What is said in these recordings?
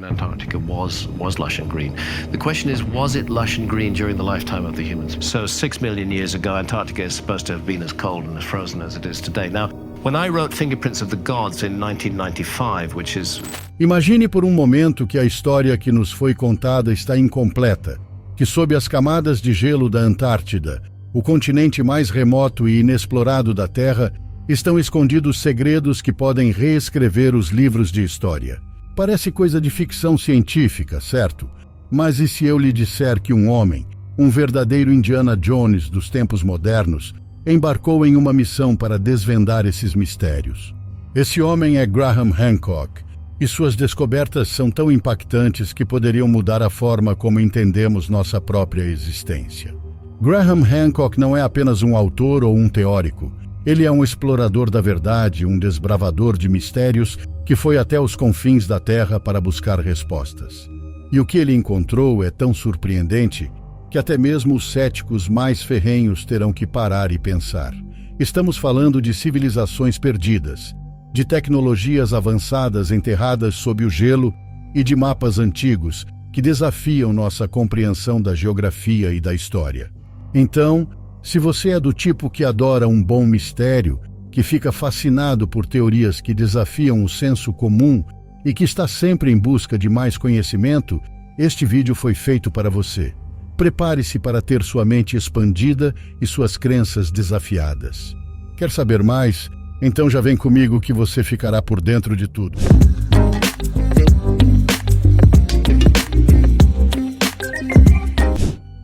in Antarctica was lush and green. The question is, was it lush and green during the lifetime of the humans? So 6 million years ago, Antarctica is supposed to have been as cold and as frozen as it is today. Now, when I wrote Fingerprints of the Gods in 1995, which is... Imagine por um momento que a história que nos foi contada está incompleta, que sob as camadas de gelo da Antártida, o continente mais remoto e inexplorado da Terra, estão escondidos segredos que podem reescrever os livros de história. Parece coisa de ficção científica, certo? Mas e se eu lhe disser que um homem, um verdadeiro Indiana Jones dos tempos modernos, embarcou em uma missão para desvendar esses mistérios? Esse homem é Graham Hancock, e suas descobertas são tão impactantes que poderiam mudar a forma como entendemos nossa própria existência. Graham Hancock não é apenas um autor ou um teórico. Ele é um explorador da verdade, um desbravador de mistérios que foi até os confins da Terra para buscar respostas. E o que ele encontrou é tão surpreendente que até mesmo os céticos mais ferrenhos terão que parar e pensar. Estamos falando de civilizações perdidas, de tecnologias avançadas enterradas sob o gelo e de mapas antigos que desafiam nossa compreensão da geografia e da história. Então, se você é do tipo que adora um bom mistério, que fica fascinado por teorias que desafiam o senso comum e que está sempre em busca de mais conhecimento, este vídeo foi feito para você. Prepare-se para ter sua mente expandida e suas crenças desafiadas. Quer saber mais? Então já vem comigo que você ficará por dentro de tudo.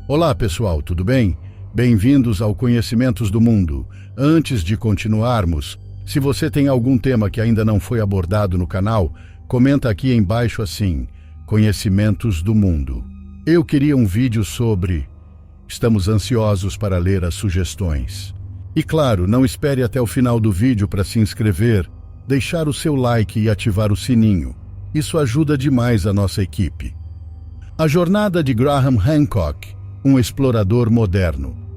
Olá pessoal, tudo bem? Bem-vindos ao Conhecimentos do Mundo. Antes de continuarmos, se você tem algum tema que ainda não foi abordado no canal, comenta aqui embaixo assim, Conhecimentos do Mundo. Eu queria um vídeo sobre... Estamos ansiosos para ler as sugestões. E claro, não espere até o final do vídeo para se inscrever, deixar o seu like e ativar o sininho. Isso ajuda demais a nossa equipe. A jornada de Graham Hancock, um explorador moderno.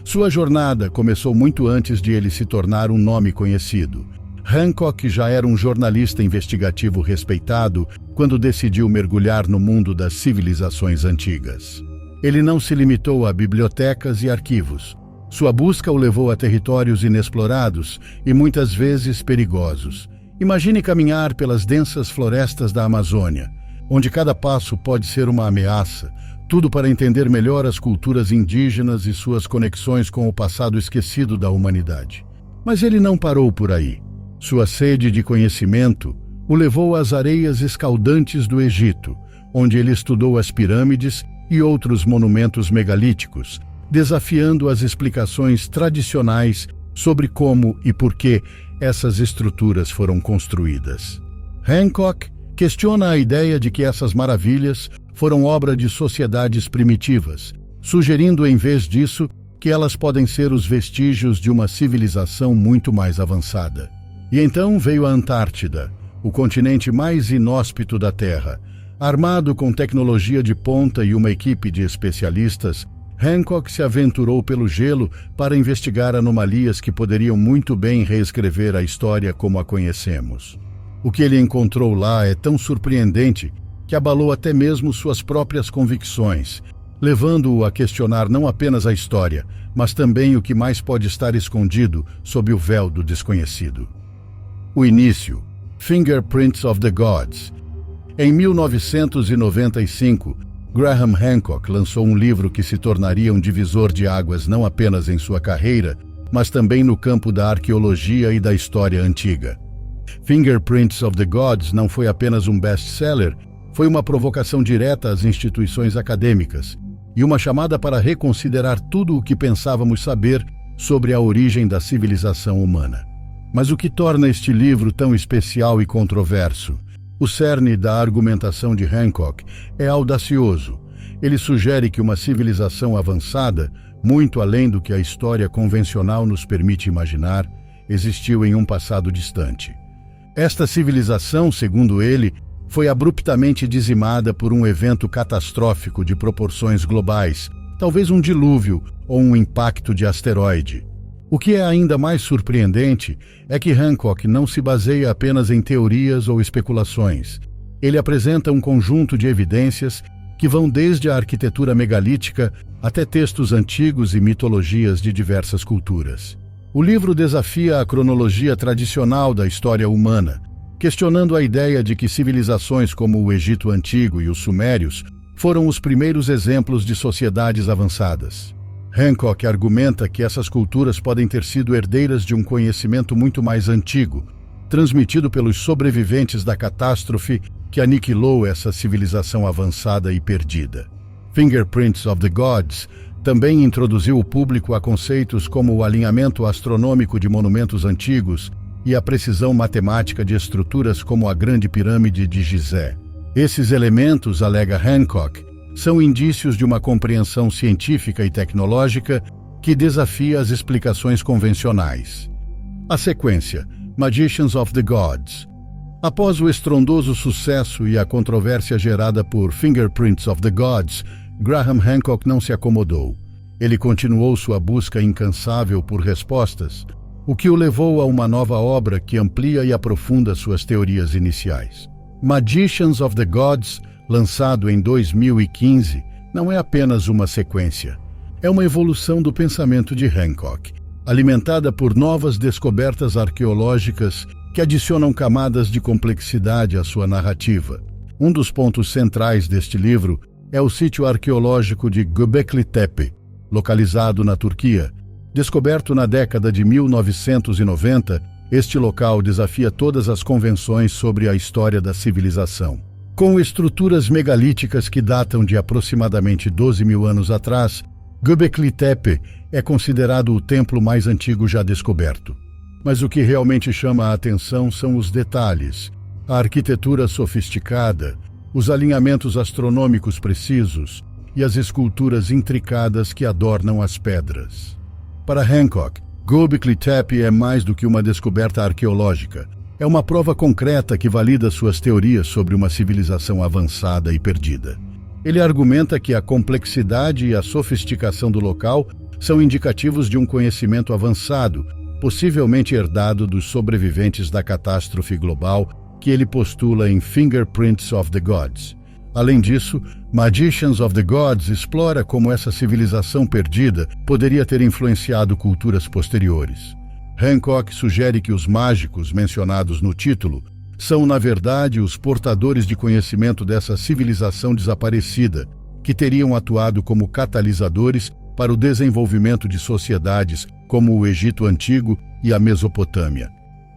Sua jornada começou muito antes de ele se tornar um nome conhecido. Hancock já era um jornalista investigativo respeitado quando decidiu mergulhar no mundo das civilizações antigas. Ele não se limitou a bibliotecas e arquivos. Sua busca o levou a territórios inexplorados e muitas vezes perigosos. Imagine caminhar pelas densas florestas da Amazônia, onde cada passo pode ser uma ameaça, tudo para entender melhor as culturas indígenas e suas conexões com o passado esquecido da humanidade. Mas ele não parou por aí. Sua sede de conhecimento o levou às areias escaldantes do Egito, onde ele estudou as pirâmides e outros monumentos megalíticos, desafiando as explicações tradicionais sobre como e por que essas estruturas foram construídas. Hancock questiona a ideia de que essas maravilhas foram obra de sociedades primitivas, sugerindo em vez disso que elas podem ser os vestígios de uma civilização muito mais avançada. E então veio a Antártida, o continente mais inóspito da Terra. Armado com tecnologia de ponta e uma equipe de especialistas, Hancock se aventurou pelo gelo para investigar anomalias que poderiam muito bem reescrever a história como a conhecemos. O que ele encontrou lá é tão surpreendente que abalou até mesmo suas próprias convicções, levando-o a questionar não apenas a história, mas também o que mais pode estar escondido sob o véu do desconhecido. O início, Fingerprints of the Gods. Em 1995, Graham Hancock lançou um livro que se tornaria um divisor de águas não apenas em sua carreira, mas também no campo da arqueologia e da história antiga. Fingerprints of the Gods não foi apenas um best-seller, foi uma provocação direta às instituições acadêmicas e uma chamada para reconsiderar tudo o que pensávamos saber sobre a origem da civilização humana. Mas o que torna este livro tão especial e controverso? O cerne da argumentação de Hancock é audacioso. Ele sugere que uma civilização avançada, muito além do que a história convencional nos permite imaginar, existiu em um passado distante. Esta civilização, segundo ele, foi abruptamente dizimada por um evento catastrófico de proporções globais, talvez um dilúvio ou um impacto de asteroide. O que é ainda mais surpreendente é que Hancock não se baseia apenas em teorias ou especulações. Ele apresenta um conjunto de evidências que vão desde a arquitetura megalítica até textos antigos e mitologias de diversas culturas. O livro desafia a cronologia tradicional da história humana, questionando a ideia de que civilizações como o Egito Antigo e os Sumérios foram os primeiros exemplos de sociedades avançadas. Hancock argumenta que essas culturas podem ter sido herdeiras de um conhecimento muito mais antigo, transmitido pelos sobreviventes da catástrofe que aniquilou essa civilização avançada e perdida. Fingerprints of the Gods também introduziu o público a conceitos como o alinhamento astronômico de monumentos antigos e a precisão matemática de estruturas como a Grande Pirâmide de Gizé. Esses elementos, alega Hancock, são indícios de uma compreensão científica e tecnológica que desafia as explicações convencionais. A sequência, Magicians of the Gods. Após o estrondoso sucesso e a controvérsia gerada por Fingerprints of the Gods, Graham Hancock não se acomodou. Ele continuou sua busca incansável por respostas, o que o levou a uma nova obra que amplia e aprofunda suas teorias iniciais. Magicians of the Gods, lançado em 2015, não é apenas uma sequência. É uma evolução do pensamento de Hancock, alimentada por novas descobertas arqueológicas que adicionam camadas de complexidade à sua narrativa. Um dos pontos centrais deste livro é o sítio arqueológico de Göbekli Tepe, localizado na Turquia. Descoberto na década de 1990, este local desafia todas as convenções sobre a história da civilização. Com estruturas megalíticas que datam de aproximadamente 12 mil anos atrás, Göbekli Tepe é considerado o templo mais antigo já descoberto. Mas o que realmente chama a atenção são os detalhes, a arquitetura sofisticada, os alinhamentos astronômicos precisos e as esculturas intricadas que adornam as pedras. Para Hancock, Göbekli Tepe é mais do que uma descoberta arqueológica. É uma prova concreta que valida suas teorias sobre uma civilização avançada e perdida. Ele argumenta que a complexidade e a sofisticação do local são indicativos de um conhecimento avançado, possivelmente herdado dos sobreviventes da catástrofe global que ele postula em Fingerprints of the Gods. Além disso, Magicians of the Gods explora como essa civilização perdida poderia ter influenciado culturas posteriores. Hancock sugere que os mágicos mencionados no título são, na verdade, os portadores de conhecimento dessa civilização desaparecida, que teriam atuado como catalisadores para o desenvolvimento de sociedades como o Egito Antigo e a Mesopotâmia.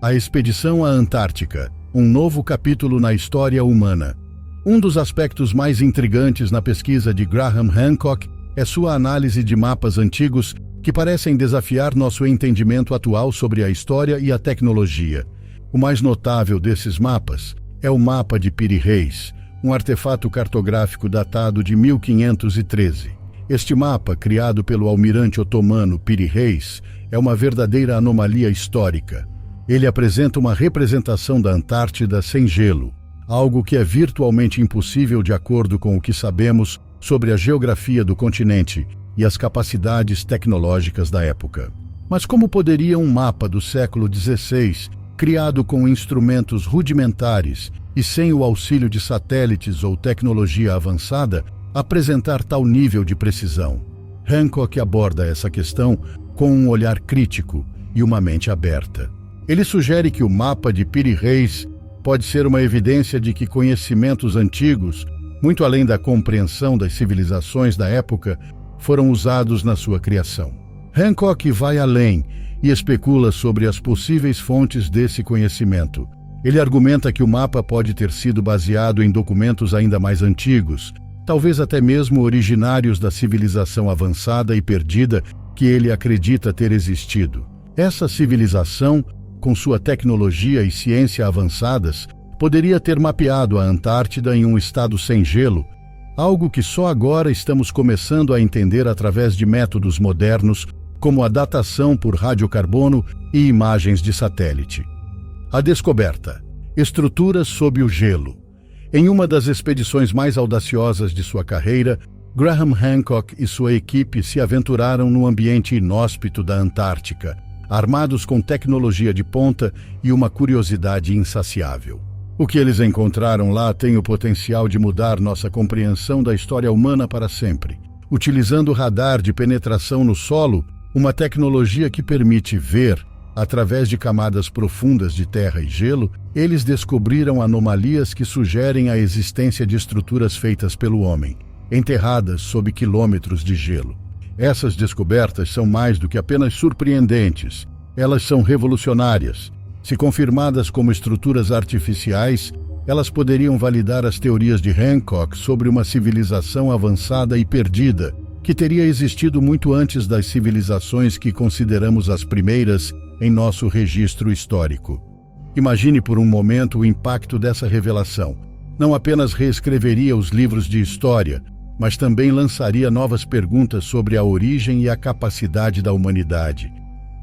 A expedição à Antártica, um novo capítulo na história humana. Um dos aspectos mais intrigantes na pesquisa de Graham Hancock é sua análise de mapas antigos que parecem desafiar nosso entendimento atual sobre a história e a tecnologia. O mais notável desses mapas é o mapa de Piri Reis, um artefato cartográfico datado de 1513. Este mapa, criado pelo almirante otomano Piri Reis, é uma verdadeira anomalia histórica. Ele apresenta uma representação da Antártida sem gelo, algo que é virtualmente impossível de acordo com o que sabemos sobre a geografia do continente e as capacidades tecnológicas da época. Mas como poderia um mapa do século XVI, criado com instrumentos rudimentares e sem o auxílio de satélites ou tecnologia avançada, apresentar tal nível de precisão? Hancock aborda essa questão com um olhar crítico e uma mente aberta. Ele sugere que o mapa de Piri Reis pode ser uma evidência de que conhecimentos antigos, muito além da compreensão das civilizações da época, foram usados na sua criação. Hancock vai além e especula sobre as possíveis fontes desse conhecimento. Ele argumenta que o mapa pode ter sido baseado em documentos ainda mais antigos, talvez até mesmo originários da civilização avançada e perdida que ele acredita ter existido. Essa civilização, com sua tecnologia e ciência avançadas, poderia ter mapeado a Antártida em um estado sem gelo, algo que só agora estamos começando a entender através de métodos modernos, como a datação por radiocarbono e imagens de satélite. A descoberta: estruturas sob o gelo. Em uma das expedições mais audaciosas de sua carreira, Graham Hancock e sua equipe se aventuraram no ambiente inóspito da Antártica, armados com tecnologia de ponta e uma curiosidade insaciável. O que eles encontraram lá tem o potencial de mudar nossa compreensão da história humana para sempre. Utilizando o radar de penetração no solo, uma tecnologia que permite ver, através de camadas profundas de terra e gelo, eles descobriram anomalias que sugerem a existência de estruturas feitas pelo homem, enterradas sob quilômetros de gelo. Essas descobertas são mais do que apenas surpreendentes. Elas são revolucionárias. Se confirmadas como estruturas artificiais, elas poderiam validar as teorias de Hancock sobre uma civilização avançada e perdida, que teria existido muito antes das civilizações que consideramos as primeiras em nosso registro histórico. Imagine por um momento o impacto dessa revelação. Não apenas reescreveria os livros de história, mas também lançaria novas perguntas sobre a origem e a capacidade da humanidade.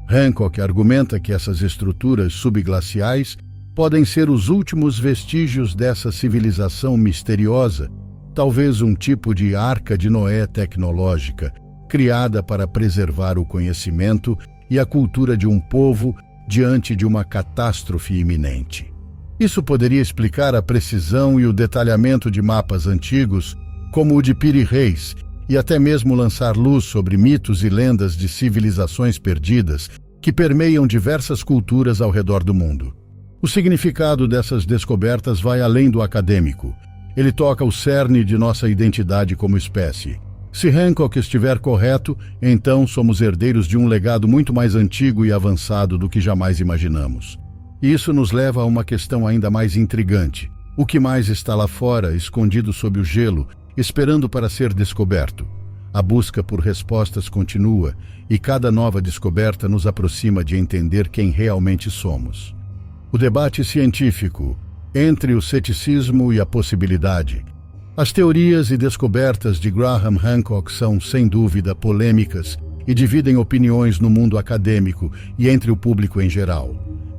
Hancock argumenta que essas estruturas subglaciais podem ser os últimos vestígios dessa civilização misteriosa, talvez um tipo de Arca de Noé tecnológica, criada para preservar o conhecimento e a cultura de um povo diante de uma catástrofe iminente. Isso poderia explicar a precisão e o detalhamento de mapas antigos, como o de Piri Reis, e até mesmo lançar luz sobre mitos e lendas de civilizações perdidas que permeiam diversas culturas ao redor do mundo. O significado dessas descobertas vai além do acadêmico. Ele toca o cerne de nossa identidade como espécie. Se Hancock estiver correto, então somos herdeiros de um legado muito mais antigo e avançado do que jamais imaginamos. E isso nos leva a uma questão ainda mais intrigante. O que mais está lá fora, escondido sob o gelo, esperando para ser descoberto? A busca por respostas continua, e cada nova descoberta nos aproxima de entender quem realmente somos. O debate científico, entre o ceticismo e a possibilidade. As teorias e descobertas de Graham Hancock são, sem dúvida, polêmicas e dividem opiniões no mundo acadêmico e entre o público em geral.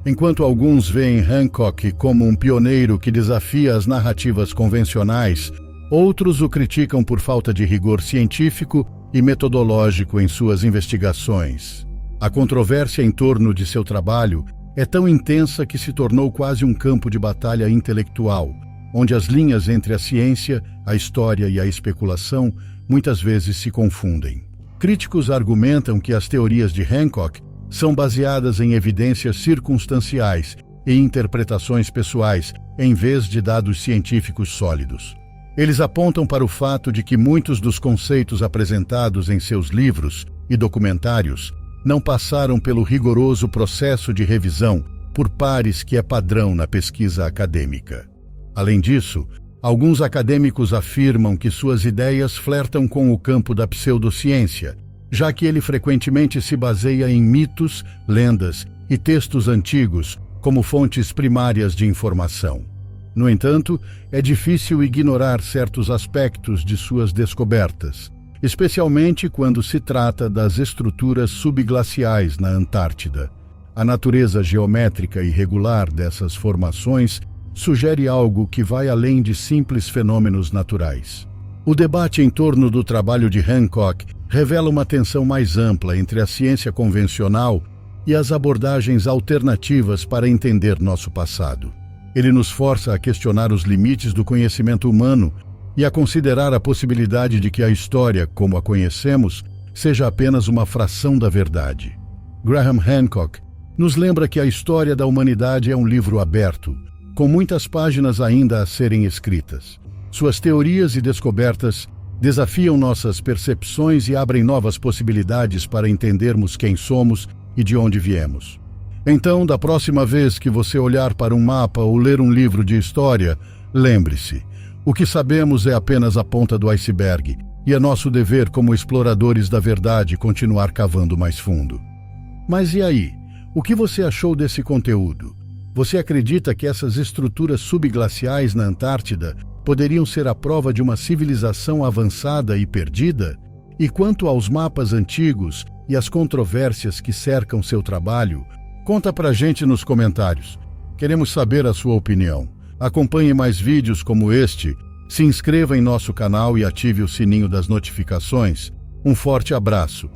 Enquanto alguns veem Hancock como um pioneiro que desafia as narrativas convencionais, outros o criticam por falta de rigor científico e metodológico em suas investigações. A controvérsia em torno de seu trabalho é tão intensa que se tornou quase um campo de batalha intelectual, onde as linhas entre a ciência, a história e a especulação muitas vezes se confundem. Críticos argumentam que as teorias de Hancock são baseadas em evidências circunstanciais e interpretações pessoais, em vez de dados científicos sólidos. Eles apontam para o fato de que muitos dos conceitos apresentados em seus livros e documentários não passaram pelo rigoroso processo de revisão por pares que é padrão na pesquisa acadêmica. Além disso, alguns acadêmicos afirmam que suas ideias flertam com o campo da pseudociência, já que ele frequentemente se baseia em mitos, lendas e textos antigos como fontes primárias de informação. No entanto, é difícil ignorar certos aspectos de suas descobertas, especialmente quando se trata das estruturas subglaciais na Antártida. A natureza geométrica irregular dessas formações sugere algo que vai além de simples fenômenos naturais. O debate em torno do trabalho de Hancock revela uma tensão mais ampla entre a ciência convencional e as abordagens alternativas para entender nosso passado. Ele nos força a questionar os limites do conhecimento humano e a considerar a possibilidade de que a história, como a conhecemos, seja apenas uma fração da verdade. Graham Hancock nos lembra que a história da humanidade é um livro aberto, com muitas páginas ainda a serem escritas. Suas teorias e descobertas desafiam nossas percepções e abrem novas possibilidades para entendermos quem somos e de onde viemos. Então, da próxima vez que você olhar para um mapa ou ler um livro de história, lembre-se, o que sabemos é apenas a ponta do iceberg, e é nosso dever como exploradores da verdade continuar cavando mais fundo. Mas e aí? O que você achou desse conteúdo? Você acredita que essas estruturas subglaciais na Antártida poderiam ser a prova de uma civilização avançada e perdida? E quanto aos mapas antigos e às controvérsias que cercam seu trabalho, conta pra gente nos comentários. Queremos saber a sua opinião. Acompanhe mais vídeos como este, se inscreva em nosso canal e ative o sininho das notificações. Um forte abraço.